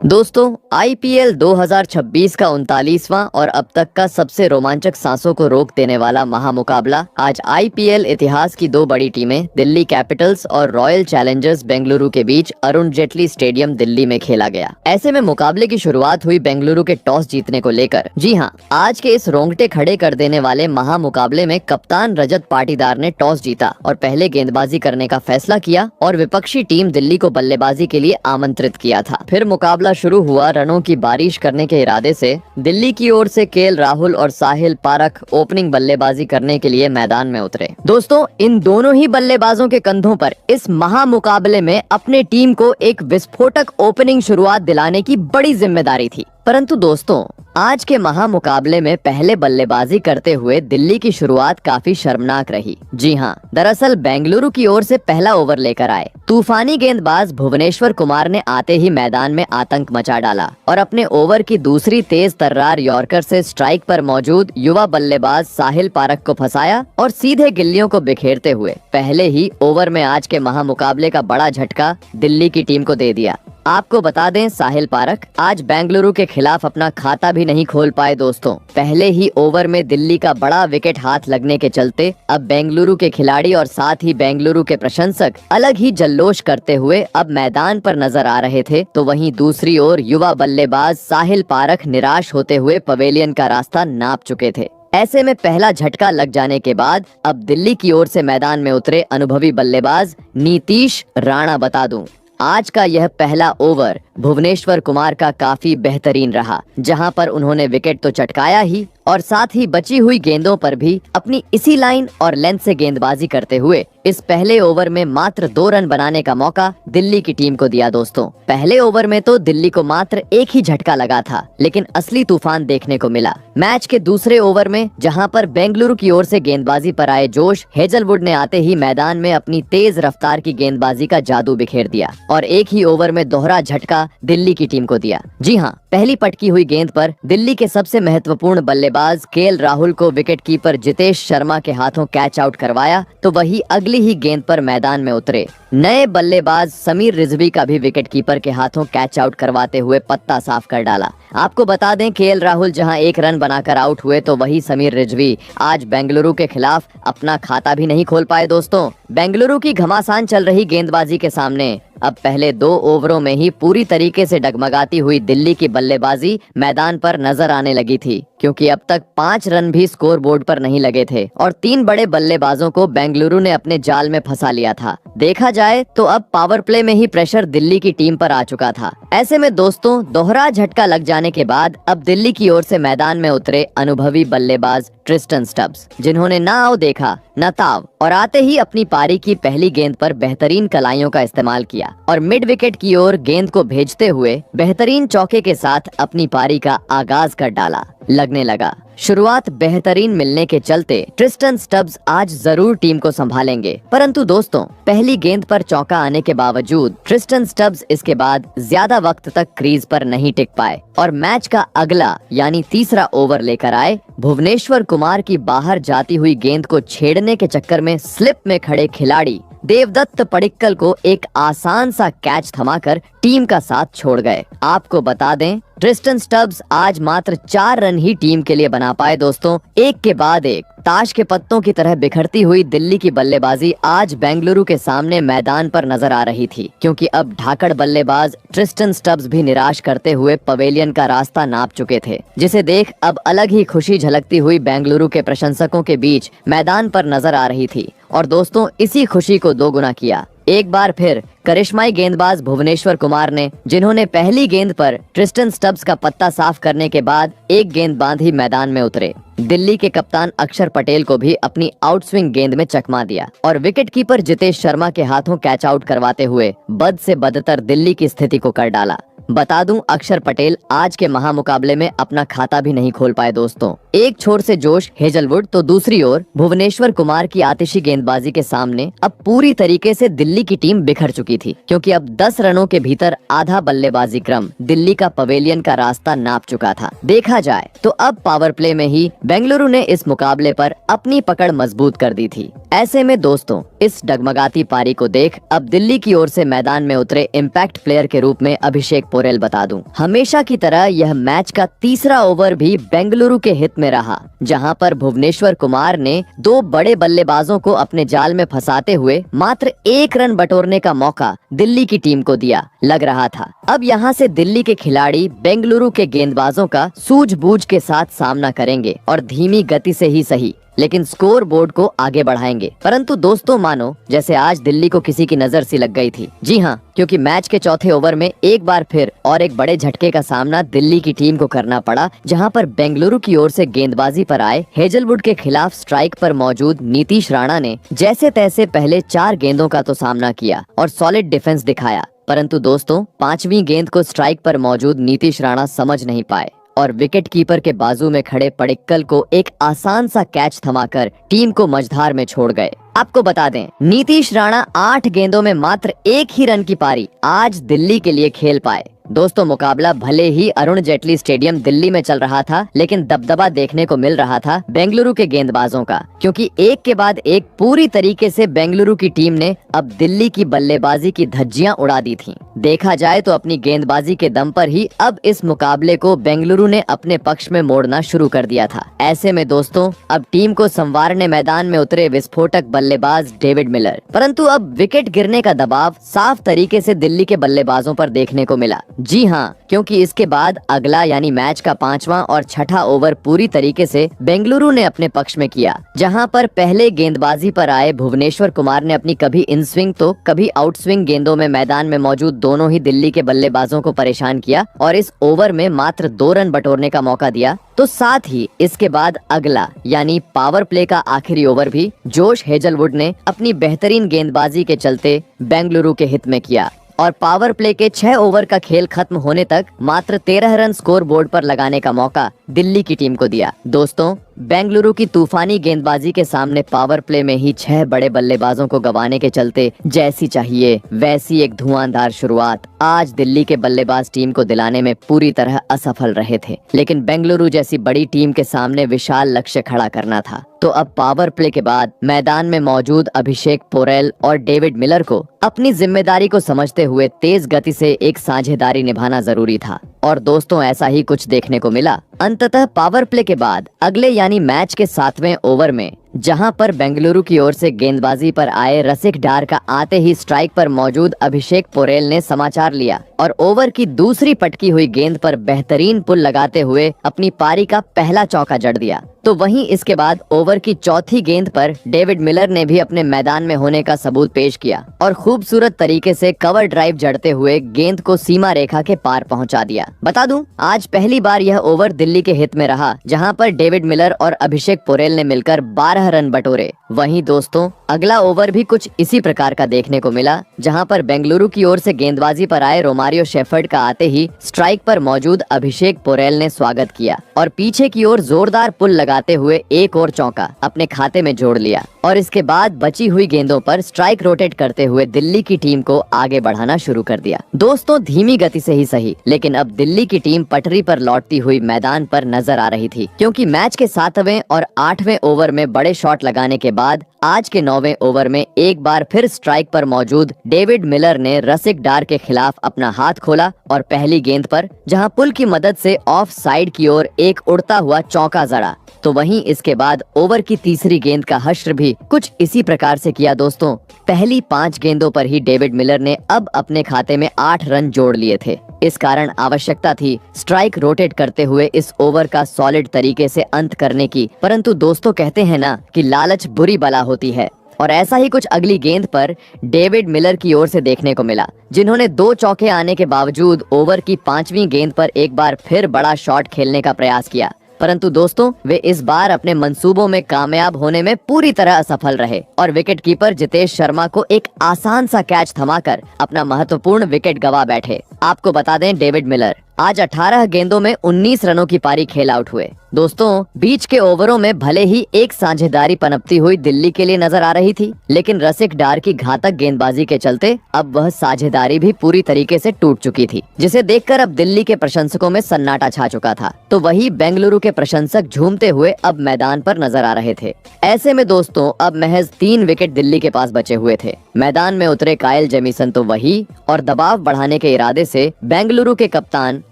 दोस्तों, आईपीएल 2026 का 39वां और अब तक का सबसे रोमांचक सांसों को रोक देने वाला महामुकाबला आज आईपीएल इतिहास की दो बड़ी टीमें दिल्ली कैपिटल्स और रॉयल चैलेंजर्स बेंगलुरु के बीच अरुण जेटली स्टेडियम दिल्ली में खेला गया। ऐसे में मुकाबले की शुरुआत हुई बेंगलुरु के टॉस जीतने को लेकर। जी हाँ, आज के इस रोंगटे खड़े कर देने वाले महामुकाबले में कप्तान रजत पाटीदार ने टॉस जीता और पहले गेंदबाजी करने का फैसला किया और विपक्षी टीम दिल्ली को बल्लेबाजी के लिए आमंत्रित किया था। फिर मुकाबला शुरू हुआ। रनों की बारिश करने के इरादे से दिल्ली की ओर से केएल राहुल और साहिल पारख ओपनिंग बल्लेबाजी करने के लिए मैदान में उतरे। दोस्तों, इन दोनों ही बल्लेबाजों के कंधों पर इस महामुकाबले में अपने टीम को एक विस्फोटक ओपनिंग शुरुआत दिलाने की बड़ी जिम्मेदारी थी। परंतु दोस्तों, आज के महामुकाबले में पहले बल्लेबाजी करते हुए दिल्ली की शुरुआत काफी शर्मनाक रही। जी हाँ, दरअसल बेंगलुरु की ओर से पहला ओवर लेकर आए तूफानी गेंदबाज भुवनेश्वर कुमार ने आते ही मैदान में आतंक मचा डाला और अपने ओवर की दूसरी तेज तर्रार यॉर्कर से स्ट्राइक पर मौजूद युवा बल्लेबाज साहिल पारख को फंसाया और सीधे गिल्लियों को बिखेरते हुए पहले ही ओवर में आज के महामुकाबले का बड़ा झटका दिल्ली की टीम को दे दिया। आपको बता दें, साहिल पारख आज बेंगलुरु के खिलाफ अपना खाता भी नहीं खोल पाए। दोस्तों, पहले ही ओवर में दिल्ली का बड़ा विकेट हाथ लगने के चलते अब बेंगलुरु के खिलाड़ी और साथ ही बेंगलुरु के प्रशंसक अलग ही जल्लोष करते हुए अब मैदान पर नजर आ रहे थे। तो वहीं दूसरी ओर युवा बल्लेबाज साहिल पारख निराश होते हुए पवेलियन का रास्ता नाप चुके थे। ऐसे में पहला झटका लग जाने के बाद अब दिल्ली की ओर से मैदान में उतरे अनुभवी बल्लेबाज नीतीश राणा। बता दूं, आज का यह पहला ओवर भुवनेश्वर कुमार का काफी बेहतरीन रहा, जहां पर उन्होंने विकेट तो चटकाया ही और साथ ही बची हुई गेंदों पर भी अपनी इसी लाइन और लेंथ से गेंदबाजी करते हुए इस पहले ओवर में मात्र 2 रन बनाने का मौका दिल्ली की टीम को दिया। दोस्तों, पहले ओवर में तो दिल्ली को मात्र एक ही झटका लगा था, लेकिन असली तूफान देखने को मिला। मैच के दूसरे ओवर में जहां पर बेंगलुरु की ओर से गेंदबाजी पर आए जोश हेजलवुड ने आते ही मैदान में अपनी तेज रफ्तार की गेंदबाजी का जादू बिखेर दिया और एक ही ओवर में दोहरा झटका दिल्ली की टीम को दिया। जी हाँ, पहली पटकी हुई गेंद पर दिल्ली के सबसे महत्वपूर्ण बल्लेबाज केएल राहुल को विकेटकीपर जितेश शर्मा के हाथों कैच आउट करवाया, तो वही अगली ही गेंद पर मैदान में उतरे नए बल्लेबाज समीर रिजवी का भी विकेटकीपर के हाथों कैच आउट करवाते हुए पत्ता साफ कर डाला। आपको बता दें, केएल राहुल जहां 1 रन बनाकर आउट हुए, तो वही समीर रिजवी आज बेंगलुरु के खिलाफ अपना खाता भी नहीं खोल पाए। दोस्तों, बेंगलुरु की घमासान चल रही गेंदबाजी के सामने अब पहले 2 ओवरों में ही पूरी तरीके से डगमगाती हुई दिल्ली की बल्लेबाजी मैदान पर नजर आने लगी थी, क्योंकि अब तक 5 रन भी स्कोर बोर्ड पर नहीं लगे थे और 3 बड़े बल्लेबाजों को बेंगलुरु ने अपने जाल में फंसा लिया था। देखा जाए तो अब पावर प्ले में ही प्रेशर दिल्ली की टीम पर आ चुका था। ऐसे में दोस्तों, दोहरा झटका लग जाने के बाद अब दिल्ली की ओर से मैदान में उतरे अनुभवी बल्लेबाज ट्रिस्टन स्टब्स, जिन्होंने ना आओ देखा न ताव और आते ही अपनी पारी की पहली गेंद पर बेहतरीन कलाइयों का इस्तेमाल किया और मिड विकेट की ओर गेंद को भेजते हुए बेहतरीन चौके के साथ अपनी पारी का आगाज कर डाला। लगने लगा शुरुआत बेहतरीन मिलने के चलते ट्रिस्टन स्टब्स आज जरूर टीम को संभालेंगे, परंतु दोस्तों, पहली गेंद पर चौका आने के बावजूद ट्रिस्टन स्टब्स इसके बाद ज्यादा वक्त तक क्रीज पर नहीं टिक पाए और मैच का अगला यानी तीसरा ओवर लेकर आए। भुवनेश्वर कुमार की बाहर जाती हुई गेंद को छेड़ने के चक्कर में स्लिप में खड़े खिलाड़ी देवदत्त पडिक्कल को एक आसान सा कैच थमाकर टीम का साथ छोड़ गए। आपको बता दें, ट्रिस्टन स्टब्स आज मात्र 4 रन ही टीम के लिए बना पाए। दोस्तों, एक के बाद एक ताश के पत्तों की तरह बिखरती हुई दिल्ली की बल्लेबाजी आज बेंगलुरु के सामने मैदान पर नजर आ रही थी, क्योंकि अब ढाकड़ बल्लेबाज ट्रिस्टन स्टब्स भी निराश करते हुए पवेलियन का रास्ता नाप चुके थे, जिसे देख अब अलग ही खुशी झलकती हुई बेंगलुरु के प्रशंसकों के बीच मैदान पर नजर आ रही थी। और दोस्तों, इसी खुशी को 2 गुना किया एक बार फिर करिश्माई गेंदबाज भुवनेश्वर कुमार ने, जिन्होंने पहली गेंद पर ट्रिस्टन स्टब्स का पत्ता साफ करने के बाद एक गेंद बांध ही मैदान में उतरे। दिल्ली के कप्तान अक्षर पटेल को भी अपनी आउटस्विंग गेंद में चकमा दिया और विकेटकीपर जितेश शर्मा के हाथों कैच आउट करवाते हुए बद से बदतर दिल्ली की स्थिति को कर डाला। बता दूं, अक्षर पटेल आज के महामुकाबले में अपना खाता भी नहीं खोल पाए। दोस्तों, एक छोर से जोश हेजलवुड तो दूसरी ओर भुवनेश्वर कुमार की आतिशी गेंदबाजी के सामने अब पूरी तरीके से दिल्ली की टीम बिखर चुकी थी, क्योंकि अब 10 रनों के भीतर आधा बल्लेबाजी क्रम दिल्ली का पवेलियन का रास्ता नाप चुका था। देखा जाए तो अब पावर प्ले में ही बेंगलुरु ने इस मुकाबले पर अपनी पकड़ मजबूत कर दी थी। ऐसे में दोस्तों इस डगमगाती पारी को देख अब दिल्ली की ओर से मैदान में उतरे इम्पैक्ट प्लेयर के रूप में अभिषेक पोरेल बता दूं। हमेशा की तरह यह मैच का तीसरा ओवर भी बेंगलुरु के हित में रहा, जहां पर भुवनेश्वर कुमार ने दो बड़े बल्लेबाजों को अपने जाल में फंसाते हुए मात्र 1 रन बटोरने का मौका दिल्ली की टीम को दिया। लग रहा था अब यहां से दिल्ली के खिलाड़ी बेंगलुरु के गेंदबाजों का सूझबूझ के साथ सामना करेंगे और धीमी गति से ही सही लेकिन स्कोर बोर्ड को आगे बढ़ाएंगे। परंतु दोस्तों मानो जैसे आज दिल्ली को किसी की नजर सी लग गई थी। जी हाँ, क्योंकि मैच के चौथे ओवर में एक बार फिर और एक बड़े झटके का सामना दिल्ली की टीम को करना पड़ा, जहां पर बेंगलुरु की ओर से गेंदबाजी पर आए हेजलवुड के खिलाफ स्ट्राइक पर मौजूद नीतीश राणा ने जैसे तैसे पहले 4 गेंदों का तो सामना किया और सॉलिड डिफेंस दिखाया। परंतु दोस्तों 5वीं गेंद को स्ट्राइक पर मौजूद नीतीश राणा समझ नहीं पाए और विकेट कीपर के बाजू में खड़े पडिक्कल को एक आसान सा कैच थमाकर टीम को मझधार में छोड़ गए। आपको बता दें नीतीश राणा 8 गेंदों में मात्र 1 ही रन की पारी आज दिल्ली के लिए खेल पाए। दोस्तों मुकाबला भले ही अरुण जेटली स्टेडियम दिल्ली में चल रहा था, लेकिन दबदबा देखने को मिल रहा था बेंगलुरु के गेंदबाजों का, क्योंकि एक के बाद एक पूरी तरीके से बेंगलुरु की टीम ने अब दिल्ली की बल्लेबाजी की धज्जियां उड़ा दी थीं। देखा जाए तो अपनी गेंदबाजी के दम पर ही अब इस मुकाबले को बेंगलुरु ने अपने पक्ष में मोड़ना शुरू कर दिया था। ऐसे में दोस्तों अब टीम को संवारने मैदान में उतरे विस्फोटक बल्लेबाज डेविड मिलर, परंतु अब विकेट गिरने का दबाव साफ तरीके से दिल्ली के बल्लेबाजों पर देखने को मिला। जी हाँ, क्योंकि इसके बाद अगला यानी मैच का 5वां और 6ठा ओवर पूरी तरीके से बेंगलुरु ने अपने पक्ष में किया, जहां पर पहले गेंदबाजी पर आए भुवनेश्वर कुमार ने अपनी कभी इन स्विंग तो कभी आउट स्विंग गेंदों में मैदान में मौजूद दोनों ही दिल्ली के बल्लेबाजों को परेशान किया और इस ओवर में मात्र 2 रन बटोरने का मौका दिया। तो साथ ही इसके बाद अगला यानी पावर प्ले का आखिरी ओवर भी जोश हेजलवुड ने अपनी बेहतरीन गेंदबाजी के चलते बेंगलुरु के हित में किया और पावर प्ले के 6 ओवर का खेल खत्म होने तक मात्र 13 रन स्कोर बोर्ड पर लगाने का मौका दिल्ली की टीम को दिया। दोस्तों बेंगलुरु की तूफानी गेंदबाजी के सामने पावर प्ले में ही 6 बड़े बल्लेबाजों को गंवाने के चलते जैसी चाहिए वैसी एक धुआंधार शुरुआत आज दिल्ली के बल्लेबाज टीम को दिलाने में पूरी तरह असफल रहे थे। लेकिन बेंगलुरु जैसी बड़ी टीम के सामने विशाल लक्ष्य खड़ा करना था, तो अब पावर प्ले के बाद मैदान में मौजूद अभिषेक पोरेल और डेविड मिलर को अपनी जिम्मेदारी को समझते हुए तेज गति से एक साझेदारी निभाना जरूरी था। और दोस्तों ऐसा ही कुछ देखने को मिला। अंततः पावर प्ले के बाद अगले यानी मैच के 7वें ओवर में जहां पर बेंगलुरु की ओर से गेंदबाजी पर आए रसिक डार का आते ही स्ट्राइक पर मौजूद अभिषेक पोरेल ने समाचार लिया और ओवर की दूसरी पटकी हुई गेंद पर बेहतरीन पुल लगाते हुए अपनी पारी का पहला चौका जड़ दिया। तो वहीं इसके बाद ओवर की चौथी गेंद पर डेविड मिलर ने भी अपने मैदान में होने का सबूत पेश किया और खूबसूरत तरीके से कवर ड्राइव जड़ते हुए गेंद को सीमा रेखा के पार पहुंचा दिया। बता दूं आज पहली बार यह ओवर दिल्ली के हित में रहा, जहां पर डेविड मिलर और अभिषेक पोरेल ने मिलकर 12 रन बटोरे। वहीं दोस्तों अगला ओवर भी कुछ इसी प्रकार का देखने को मिला, जहां पर बेंगलुरु की ओर से गेंदबाजी पर आए रोमारियो शेफर्ड का आते ही स्ट्राइक पर मौजूद अभिषेक पोरेल ने स्वागत किया और पीछे की ओर जोरदार पुल लगाते हुए एक और चौका अपने खाते में जोड़ लिया और इसके बाद बची हुई गेंदों पर स्ट्राइक रोटेट करते हुए दिल्ली की टीम को आगे बढ़ाना शुरू कर दिया। दोस्तों धीमी गति से ही सही, लेकिन अब दिल्ली की टीम पटरी पर लौटती हुई मैदान पर नजर आ रही थी, क्योंकि मैच के 7वें और 8वें ओवर में बड़े शॉट लगाने के बाद आज के 9वें ओवर में एक बार फिर स्ट्राइक पर मौजूद डेविड मिलर ने रसिक डार के खिलाफ अपना हाथ खोला और पहली गेंद पर जहां पुल की मदद से ऑफ साइड की ओर एक उड़ता हुआ चौका जड़ा। तो वहीं इसके बाद ओवर की तीसरी गेंद का हश्र भी कुछ इसी प्रकार से किया। दोस्तों पहली 5 गेंदों पर ही डेविड मिलर ने अब अपने खाते में 8 रन जोड़ लिए थे। इस कारण आवश्यकता थी स्ट्राइक रोटेट करते हुए इस ओवर का सॉलिड तरीके से अंत करने की। परंतु दोस्तों कहते हैं ना कि लालच बुरी बला होती है, और ऐसा ही कुछ अगली गेंद पर डेविड मिलर की ओर से देखने को मिला, जिन्होंने 2 चौके आने के बावजूद ओवर की 5वीं गेंद पर एक बार फिर बड़ा शॉट खेलने का प्रयास किया। परंतु दोस्तों वे इस बार अपने मंसूबों में कामयाब होने में पूरी तरह असफल रहे और विकेटकीपर जितेश शर्मा को एक आसान सा कैच थमाकर अपना महत्वपूर्ण विकेट गंवा बैठे। आपको बता दें डेविड मिलर आज 18 गेंदों में 19 रनों की पारी खेल आउट हुए। दोस्तों, बीच के ओवरों में भले ही एक साझेदारी पनपती हुई दिल्ली के लिए नजर आ रही थी, लेकिन रसिक डार की घातक गेंदबाजी के चलते अब वह साझेदारी भी पूरी तरीके से टूट चुकी थी, जिसे देखकर अब दिल्ली के प्रशंसकों में सन्नाटा छा चुका था। तो वही बेंगलुरु के प्रशंसक झूमते हुए अब मैदान पर नजर आ रहे थे। ऐसे में दोस्तों, अब महज 3 विकेट दिल्ली के पास बचे हुए थे। मैदान में उतरे कायल जेमिसन तो वही, और दबाव बढ़ाने के इरादे से बेंगलुरु के कप्तान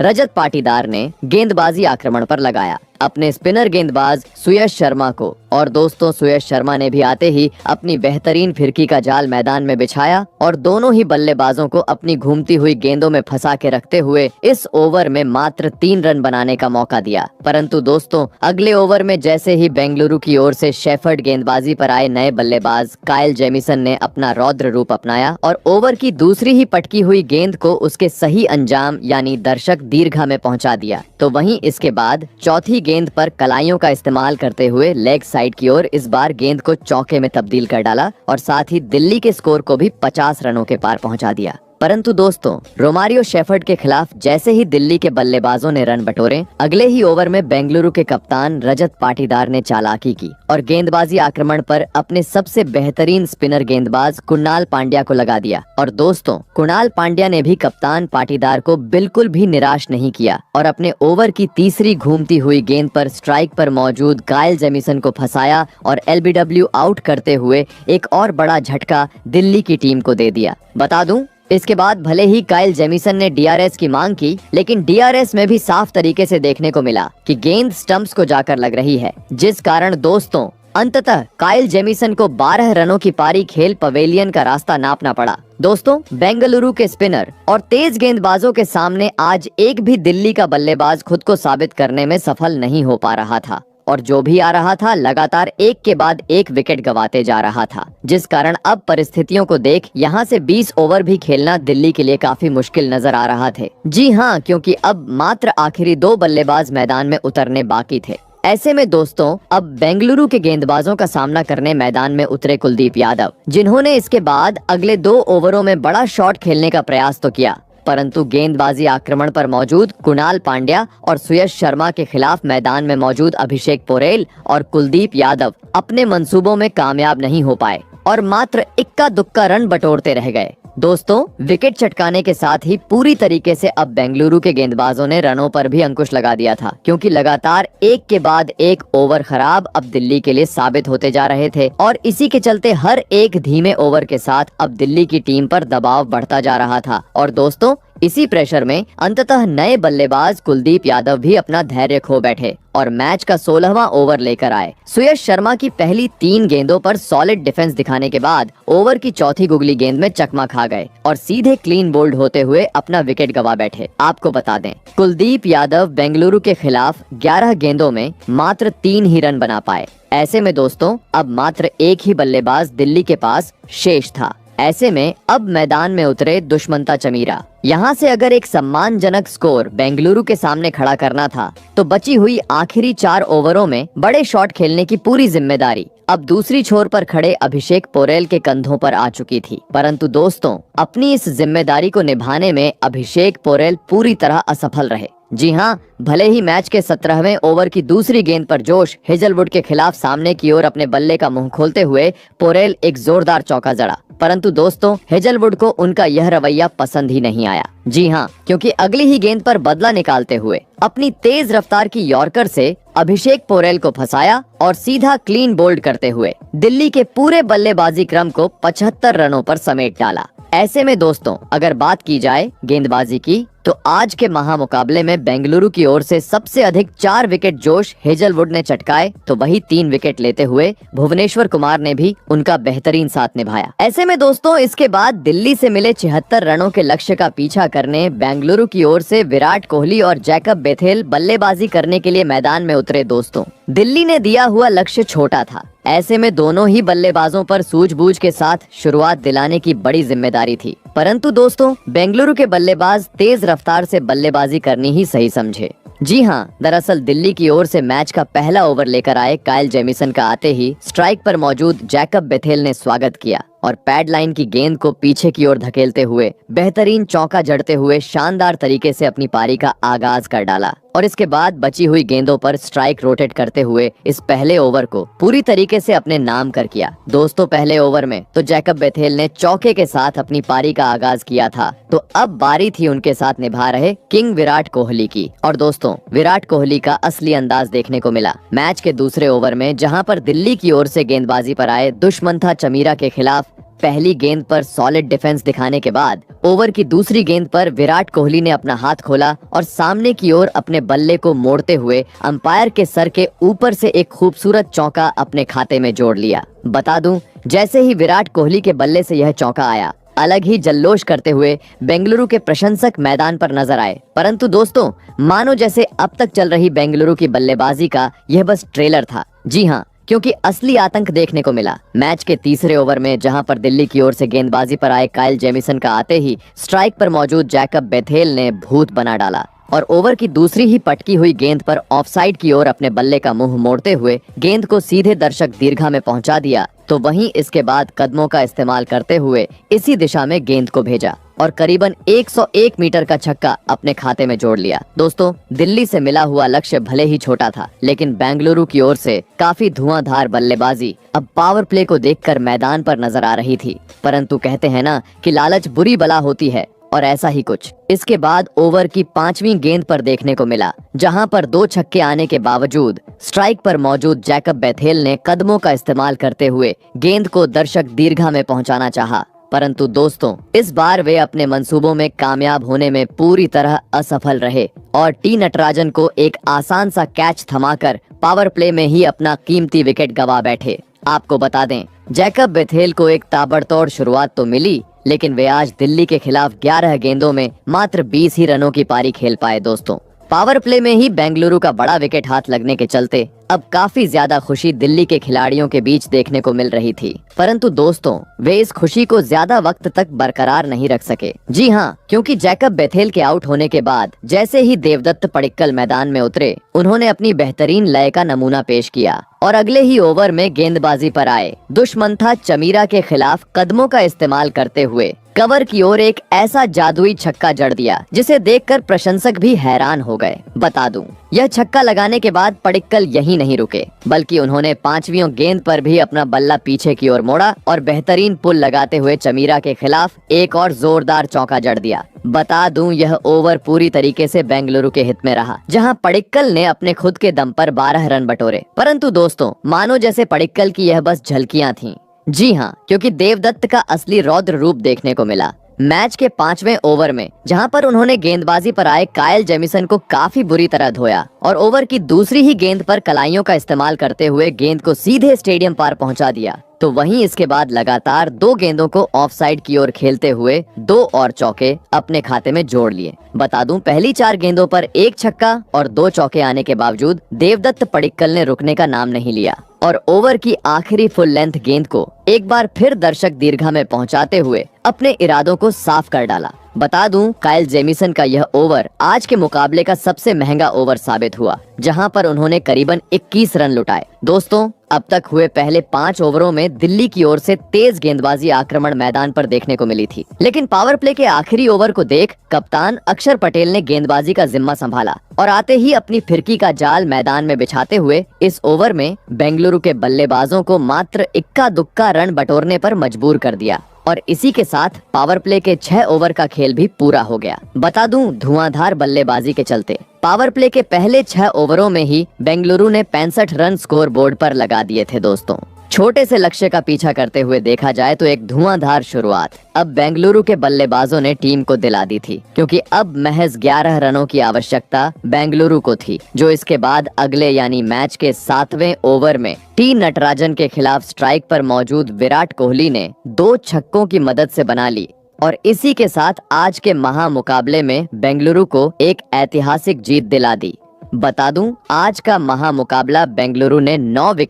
रजत पाटीदार ने गेंदबाजी आक्रमण पर लगाया अपने स्पिनर गेंदबाज सुयश शर्मा को। और दोस्तों, सुयश शर्मा ने भी आते ही अपनी बेहतरीन फिरकी का जाल मैदान में बिछाया और दोनों ही बल्लेबाजों को अपनी घूमती हुई गेंदों में फंसा के रखते हुए इस ओवर में मात्र 3 रन बनाने का मौका दिया। परंतु दोस्तों, अगले ओवर में जैसे ही बेंगलुरु की ओर से शेफर्ड गेंदबाजी पर आए नए बल्लेबाज कायल जेमिसन ने अपना रौद्र रूप अपनाया और ओवर की दूसरी ही पटकी हुई गेंद को उसके सही अंजाम यानी दर्शक दीर्घा में पहुंचा दिया। तो वहीं इसके बाद चौथी गेंद पर कलाइयों का इस्तेमाल करते हुए लेग साइड की ओर इस बार गेंद को चौके में तब्दील कर डाला और साथ ही दिल्ली के स्कोर को भी 50 रनों के पार पहुंचा दिया। परंतु दोस्तों, रोमारियो शेफर्ड के खिलाफ जैसे ही दिल्ली के बल्लेबाजों ने रन बटोरे, अगले ही ओवर में बेंगलुरु के कप्तान रजत पाटीदार ने चालाकी की और गेंदबाजी आक्रमण पर अपने सबसे बेहतरीन स्पिनर गेंदबाज कुणाल पांड्या को लगा दिया। और दोस्तों, कुणाल पांड्या ने भी कप्तान पाटीदार को बिल्कुल भी निराश नहीं किया और अपने ओवर की तीसरी घूमती हुई गेंद पर स्ट्राइक पर मौजूद कायल जेमिसन को फंसाया और एलबीडब्ल्यू आउट करते हुए एक और बड़ा झटका दिल्ली की टीम को दे दिया। बता दूं, इसके बाद भले ही कायल जेमिसन ने डीआरएस की मांग की, लेकिन डीआरएस में भी साफ तरीके से देखने को मिला कि गेंद स्टंप्स को जाकर लग रही है, जिस कारण दोस्तों अंततः कायल जेमिसन को 12 रनों की पारी खेल पवेलियन का रास्ता नापना पड़ा। दोस्तों, बेंगलुरु के स्पिनर और तेज गेंदबाजों के सामने आज एक भी दिल्ली का बल्लेबाज खुद को साबित करने में सफल नहीं हो पा रहा था और जो भी आ रहा था लगातार एक के बाद एक विकेट गंवाते जा रहा था, जिस कारण अब परिस्थितियों को देख यहाँ से 20 ओवर भी खेलना दिल्ली के लिए काफी मुश्किल नजर आ रहा थे। जी हाँ, क्योंकि अब मात्र आखिरी 2 बल्लेबाज मैदान में उतरने बाकी थे। ऐसे में दोस्तों, अब बेंगलुरु के गेंदबाजों का सामना करने मैदान में उतरे कुलदीप यादव, जिन्होंने इसके बाद अगले 2 ओवरों में बड़ा शॉट खेलने का प्रयास तो किया, परंतु गेंदबाजी आक्रमण पर मौजूद कुणाल पांड्या और सुयश शर्मा के खिलाफ मैदान में मौजूद अभिषेक पोरेल और कुलदीप यादव अपने मंसूबों में कामयाब नहीं हो पाए और मात्र इक्का दुक्का रन बटोरते रह गए। दोस्तों, विकेट चटकाने के साथ ही पूरी तरीके से अब बेंगलुरु के गेंदबाजों ने रनों पर भी अंकुश लगा दिया था, क्योंकि लगातार एक के बाद एक ओवर खराब अब दिल्ली के लिए साबित होते जा रहे थे और इसी के चलते हर एक धीमे ओवर के साथ अब दिल्ली की टीम पर दबाव बढ़ता जा रहा था। और दोस्तों, इसी प्रेशर में अंततः नए बल्लेबाज कुलदीप यादव भी अपना धैर्य खो बैठे और मैच का 16वां ओवर लेकर आए। सुयश शर्मा की पहली 3 गेंदों पर सॉलिड डिफेंस दिखाने के बाद ओवर की चौथी गुगली गेंद में चकमा खा गए और सीधे क्लीन बोल्ड होते हुए अपना विकेट गंवा बैठे। आपको बता दें, कुलदीप यादव बेंगलुरु के खिलाफ 11 गेंदों में मात्र 3 ही रन बना पाए। ऐसे में दोस्तों, अब मात्र एक ही बल्लेबाज दिल्ली के पास शेष था। ऐसे में अब मैदान में उतरे दुष्मंता चमीरा। यहाँ से अगर एक सम्मानजनक स्कोर बेंगलुरु के सामने खड़ा करना था, तो बची हुई आखिरी 4 ओवरों में बड़े शॉट खेलने की पूरी जिम्मेदारी अब दूसरी छोर पर खड़े अभिषेक पोरेल के कंधों पर आ चुकी थी। परंतु दोस्तों, अपनी इस जिम्मेदारी को निभाने में अभिषेक पोरेल पूरी तरह असफल रहे। जी हाँ, भले ही मैच के 17वें ओवर की दूसरी गेंद पर जोश हेजलवुड के खिलाफ सामने की ओर अपने बल्ले का मुंह खोलते हुए पोरेल एक जोरदार चौका जड़ा, परंतु दोस्तों, हेजलवुड को उनका यह रवैया पसंद ही नहीं आया। जी हाँ, क्योंकि अगली ही गेंद पर बदला निकालते हुए अपनी तेज रफ्तार की यॉर्कर से अभिषेक पोरेल को फंसाया और सीधा क्लीन बोल्ड करते हुए दिल्ली के पूरे बल्लेबाजी क्रम को 75 रनों पर समेट डाला। ऐसे में दोस्तों, अगर बात की जाए गेंदबाजी की, तो आज के महामुकाबले में बेंगलुरु की ओर से सबसे अधिक 4 विकेट जोश हेजलवुड ने चटकाए, तो वही 3 विकेट लेते हुए भुवनेश्वर कुमार ने भी उनका बेहतरीन साथ निभाया। ऐसे में दोस्तों, इसके बाद दिल्ली से मिले 76 रनों के लक्ष्य का पीछा करने बेंगलुरु की ओर से विराट कोहली और जैकब बेथेल बल्लेबाजी करने के लिए मैदान में उतरे। दोस्तों, दिल्ली ने दिया हुआ लक्ष्य छोटा था। ऐसे में दोनों ही बल्लेबाजों पर सूझबूझ के साथ शुरुआत दिलाने की बड़ी जिम्मेदारी थी, परंतु दोस्तों, बेंगलुरु के बल्लेबाज तेज रफ्तार से बल्लेबाजी करनी ही सही समझे। जी हाँ, दरअसल दिल्ली की ओर से मैच का पहला ओवर लेकर आए कायल जेमिसन का आते ही स्ट्राइक पर मौजूद जैकब बेथेल ने स्वागत किया और पैड लाइन की गेंद को पीछे की ओर धकेलते हुए बेहतरीन चौका जड़ते हुए शानदार तरीके से अपनी पारी का आगाज कर डाला। और इसके बाद बची हुई गेंदों पर स्ट्राइक रोटेट करते हुए इस पहले ओवर को पूरी तरीके से अपने नाम कर किया। दोस्तों, पहले ओवर में तो जैकब बेथेल ने चौके के साथ अपनी पारी का आगाज किया था, तो अब बारी थी उनके साथ निभा रहे किंग विराट कोहली की। और दोस्तों, विराट कोहली का असली अंदाज देखने को मिला मैच के दूसरे ओवर में, जहां पर दिल्ली की ओर से गेंदबाजी पर आए दुष्मंथा चमीरा के खिलाफ पहली गेंद पर सॉलिड डिफेंस दिखाने के बाद ओवर की दूसरी गेंद पर विराट कोहली ने अपना हाथ खोला और सामने की ओर अपने बल्ले को मोड़ते हुए अंपायर के सर के ऊपर से एक खूबसूरत चौका अपने खाते में जोड़ लिया। बता दूं, जैसे ही विराट कोहली के बल्ले से यह चौका आया, अलग ही जल्लोष करते हुए बेंगलुरु के प्रशंसक मैदान पर नजर आए। परंतु दोस्तों, मानो जैसे अब तक चल रही बेंगलुरु की बल्लेबाजी का यह बस ट्रेलर था। जी हाँ, क्योंकि असली आतंक देखने को मिला मैच के तीसरे ओवर में, जहां पर दिल्ली की ओर से गेंदबाजी पर आए काइल जेमिसन का आते ही स्ट्राइक पर मौजूद जैकब बेथेल ने भूत बना डाला और ओवर की दूसरी ही पटकी हुई गेंद पर ऑफसाइड की ओर अपने बल्ले का मुंह मोड़ते हुए गेंद को सीधे दर्शक दीर्घा में पहुंचा दिया। तो वहीं इसके बाद कदमों का इस्तेमाल करते हुए इसी दिशा में गेंद को भेजा और करीबन 101 मीटर का छक्का अपने खाते में जोड़ लिया। दोस्तों, दिल्ली से मिला हुआ लक्ष्य भले ही छोटा था, लेकिन बेंगलुरु की ओर से काफी धुआंधार बल्लेबाजी अब पावर प्ले को देखकर मैदान पर नजर आ रही थी। परंतु कहते हैं ना कि लालच बुरी बला होती है, और ऐसा ही कुछ इसके बाद ओवर की 5वीं गेंद पर देखने को मिला, जहां पर 2 छक्के आने के बावजूद स्ट्राइक पर मौजूद जैकब बेथेल ने कदमों का इस्तेमाल करते हुए गेंद को दर्शक दीर्घा में पहुंचाना चाहा। परंतु दोस्तों, इस बार वे अपने मंसूबों में कामयाब होने में पूरी तरह असफल रहे और टी नटराजन को एक आसान सा कैच थमाकर पावर प्ले में ही अपना कीमती विकेट गंवा बैठे। आपको बता दें, जैकब बेथेल को एक ताबड़तोड़ शुरुआत तो मिली, लेकिन वे आज दिल्ली के खिलाफ 11 गेंदों में मात्र 20 ही रनों की पारी खेल पाए। दोस्तों, पावर प्ले में ही बेंगलुरु का बड़ा विकेट हाथ लगने के चलते अब काफी ज्यादा खुशी दिल्ली के खिलाड़ियों के बीच देखने को मिल रही थी। परंतु दोस्तों, वे इस खुशी को ज्यादा वक्त तक बरकरार नहीं रख सके। जी हाँ, क्योंकि जैकब बेथेल के आउट होने के बाद जैसे ही देवदत्त पडिक्कल मैदान में उतरे, उन्होंने अपनी बेहतरीन लय का नमूना पेश किया और अगले ही ओवर में गेंदबाजी पर आए दुष्मंथा चमीरा के खिलाफ कदमों का इस्तेमाल करते हुए कवर की ओर एक ऐसा जादुई छक्का जड़ दिया, जिसे देखकर प्रशंसक भी हैरान हो गए। बता दूं, यह छक्का लगाने के बाद पडिक्कल यहीं नहीं रुके, बल्कि उन्होंने 5वीं गेंद पर भी अपना बल्ला पीछे की ओर मोड़ा और बेहतरीन पुल लगाते हुए चमीरा के खिलाफ एक और जोरदार चौका जड़ दिया। बता दूं, यह ओवर पूरी तरीके से बेंगलुरु के हित में रहा, जहां पडिक्कल ने अपने खुद के दम पर 12 रन बटोरे। परंतु दोस्तों, मानो जैसे पडिक्कल की यह बस झलकियां थीं। जी हाँ, क्योंकि देवदत्त का असली रौद्र रूप देखने को मिला मैच के 5वें ओवर में, जहां पर उन्होंने गेंदबाजी पर आए काइल जेमिसन को काफी बुरी तरह धोया और ओवर की दूसरी ही गेंद पर कलाइयों का इस्तेमाल करते हुए गेंद को सीधे स्टेडियम पार पहुंचा दिया। तो वहीं इसके बाद लगातार 2 गेंदों को ऑफसाइड की ओर खेलते हुए 2 और चौके अपने खाते में जोड़ लिए। बता दूं, पहली 4 गेंदों पर 1 छक्का और 2 चौके आने के बावजूद देवदत्त पडिक्कल ने रुकने का नाम नहीं लिया और ओवर की आखिरी फुल लेंथ गेंद को एक बार फिर दर्शक दीर्घा में पहुंचाते हुए अपने इरादों को साफ कर डाला। बता दूं, काइल जेमिसन का यह ओवर आज के मुकाबले का सबसे महंगा ओवर साबित हुआ, जहां पर उन्होंने करीबन 21 रन लुटाए। दोस्तों, अब तक हुए पहले 5 ओवरों में दिल्ली की ओर से तेज गेंदबाजी आक्रमण मैदान पर देखने को मिली थी, लेकिन पावर प्ले के आखिरी ओवर को देख कप्तान अक्षर पटेल ने गेंदबाजी का जिम्मा संभाला और आते ही अपनी फिरकी का जाल मैदान में बिछाते हुए इस ओवर में बेंगलुरु के बल्लेबाजों को मात्र इक्का दुक्का रन बटोरने पर मजबूर कर दिया और इसी के साथ पावर प्ले के 6 ओवर का खेल भी पूरा हो गया। बता दूं, धुआंधार बल्लेबाजी के चलते पावर प्ले के पहले 6 ओवरों में ही बेंगलुरु ने 65 रन स्कोर बोर्ड पर लगा दिए थे। दोस्तों, छोटे से लक्ष्य का पीछा करते हुए देखा जाए तो एक धुआंधार शुरुआत अब बेंगलुरु के बल्लेबाजों ने टीम को दिला दी थी, क्योंकि अब महज 11 रनों की आवश्यकता बेंगलुरु को थी, जो इसके बाद अगले यानी मैच के 7वें ओवर में टी नटराजन के खिलाफ स्ट्राइक पर मौजूद विराट कोहली ने 2 छक्कों की मदद से बना ली और इसी के साथ आज के महामुकाबले में बेंगलुरु को एक ऐतिहासिक जीत दिला दी। बता दूं, आज का महामुकाबला बेंगलुरु ने 9 विकेट